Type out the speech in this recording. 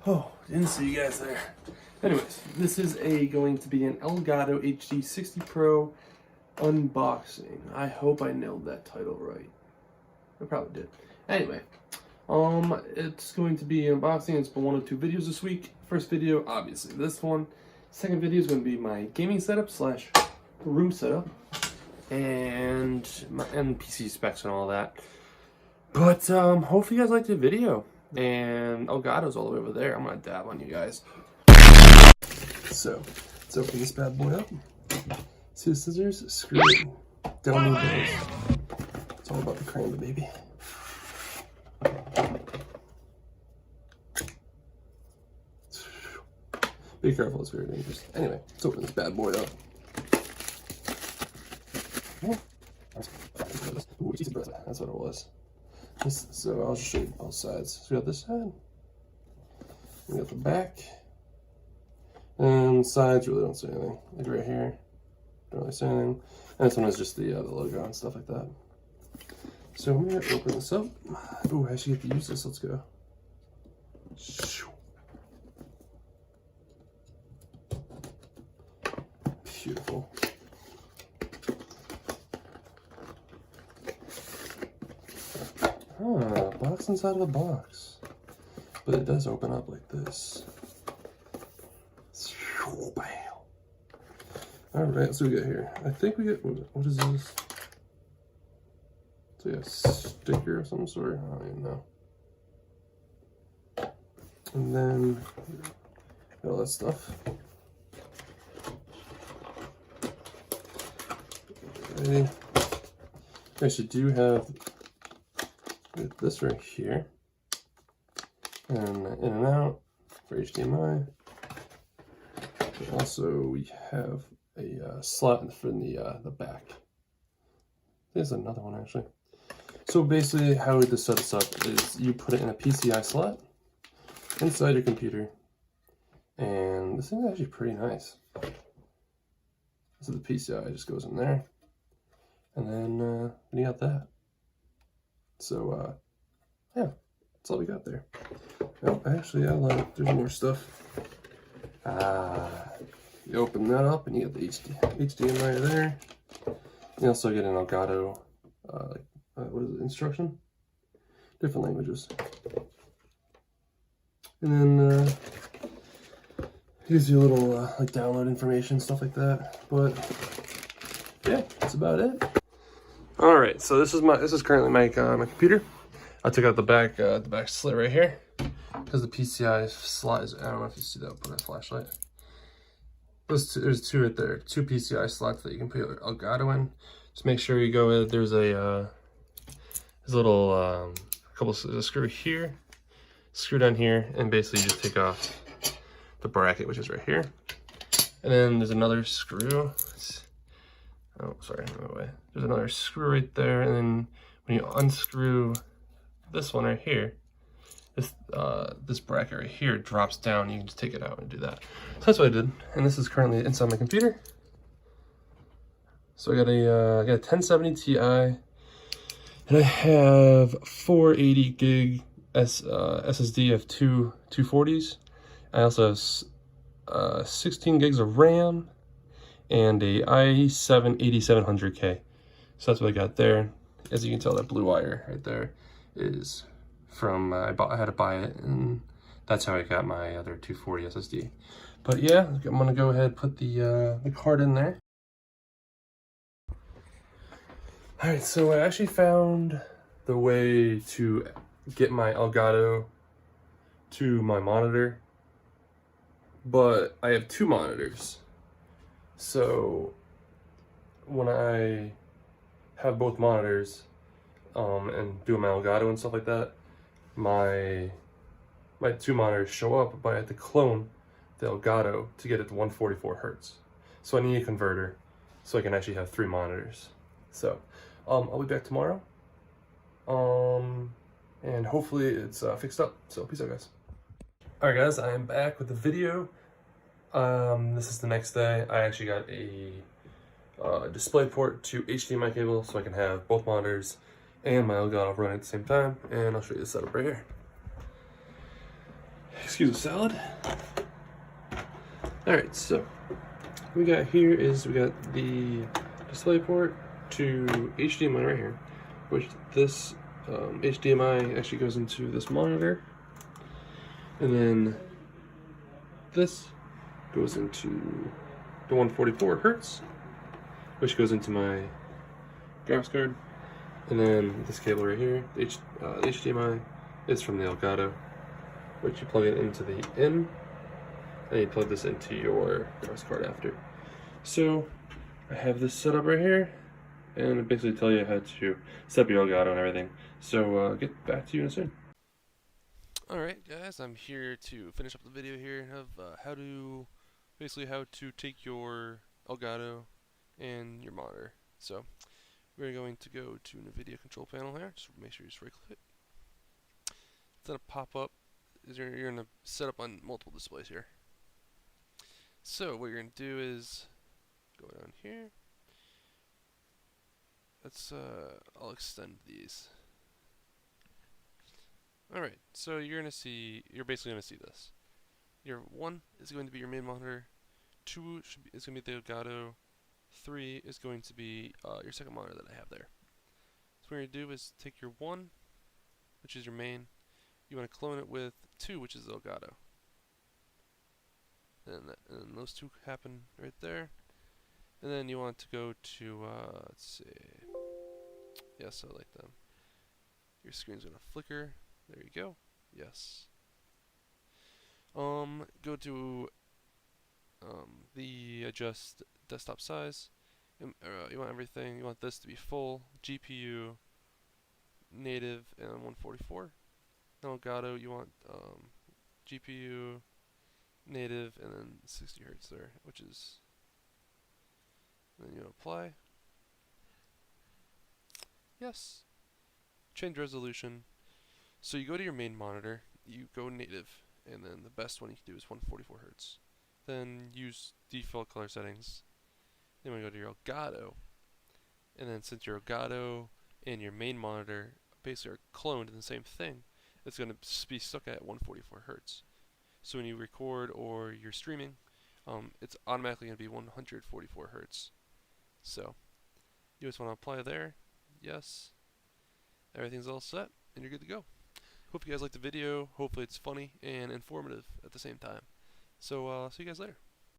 Oh, didn't see you guys there. Anyways, this is going to be an ELGATO HD60 Pro unboxing. I hope I nailed that title right. I probably did. Anyway, it's going to be unboxing. It's been one of two videos this week. First video, obviously this one. Second video is going to be my gaming setup slash room setup and my PC specs and all that. But hopefully you guys liked the video. And Elgato's all the way over there. I'm gonna dab on you guys. So let's open this bad boy up. See the scissors? Screw it. Down those. It's all about the cream, baby. Be careful, it's very dangerous. Anyway, let's open this bad boy up. Ooh, that's what it was. So I'll just show you both sides. So we got this side, we got the back, and sides really don't say anything. Like right here, don't really say anything. And this one is just the logo and stuff like that. So I'm gonna open this up. Ooh, I actually get to use this. Let's go. Beautiful. Ah, box inside of a box. But it does open up like this. Alright, so we got here. I think we get, what is this? It's like a sticker of some sort. I don't even know. And then, all that stuff. Okay. I actually do have this right here, and in and out for HDMI. But also, we have a slot for the back. There's another one actually. So basically, how we just set this up is you put it in a PCI slot inside your computer, and this thing is actually pretty nice. So the PCI just goes in there, and then you got that. So, yeah, that's all we got there. Oh, actually, I lied. There's more stuff. You open that up and you get the HDMI there. You also get an Elgato, what is it, instruction? Different languages. And then, gives you a little, like, download information, stuff like that. But, yeah, that's about it. All right, so this is currently my computer. I took out the back slit right here because the PCI slot is, I don't know if you see that. I'll put a flashlight. There's two right there, two PCI slots that you can put your Elgato in. Just make sure you go with. There's a little there's a screw here, screw down here, and basically you just take off the bracket, which is right here. And then there's another screw. Oh, sorry, no way. There's another screw right there, and then when you unscrew this one right here, this bracket right here drops down. You can just take it out and do that. So that's what I did, and this is currently inside my computer. So I got a 1070 Ti, and I have 480 gig SSD of two 240s. I also have 16 gigs of RAM. And a i7 8700K. So that's what I got there. As you can tell, that blue wire right there is from, I had to buy it, and that's how I got my other 240 SSD. But yeah, I'm gonna go ahead and put the card in there. All right, so I actually found the way to get my Elgato to my monitor, but I have two monitors. So when I have both monitors and do my Elgato and stuff like that, my two monitors show up, but I have to clone the Elgato to get it to 144 hertz. So I need a converter so I can actually have three monitors. So I'll be back tomorrow, and hopefully it's fixed up. So peace out, guys. All right, guys, I am back with the video. This is the next day. I actually got a display port to HDMI cable so I can have both monitors and my Elgato running at the same time, and I'll show you the setup right here. Excuse the salad. Alright, so we got here is we got the display port to HDMI right here, which this HDMI actually goes into this monitor, and then this goes into the 144 hertz, which goes into my graphics card, and then this cable right here, the HDMI, is from the Elgato, which you plug it into the in, and you plug this into your graphics card after. So I have this set up right here, and it basically tells you how to set up your Elgato and everything. So get back to you in a second. Alright guys, I'm here to finish up the video here of how to take your Elgato and your monitor. So we're going to go to NVIDIA control panel here. Just make sure you just right click it. It's going to pop up. You're going to set up on multiple displays here. So what you're going to do is go down here. Let's I'll extend these. Alright, so you're basically gonna see this. Your 1 is going to be your main monitor, 2 is going to be the Elgato, 3 is going to be your second monitor that I have there. So what you're going to do is take your 1, which is your main, you want to clone it with 2, which is the Elgato. And those two happen right there. And then you want to go to, let's see, yes, I like them. Your screen's going to flicker. There you go. Yes. Go to the adjust desktop size. You want everything. You want this to be full GPU, native, and 144. Now Elgato, you want GPU, native, and then 60 hertz there, which is. Then you apply. Yes. Change resolution. So you go to your main monitor, you go native, and then the best one you can do is 144 hertz. Then use default color settings. Then we go to your Elgato, and then since your Elgato and your main monitor basically are cloned in the same thing, it's going to be stuck at 144 hertz. So when you record or you're streaming, it's automatically going to be 144 hertz. So you just want to apply there. Yes. Everything's all set, and you're good to go. Hope you guys liked the video. Hopefully it's funny and informative at the same time. So see you guys later.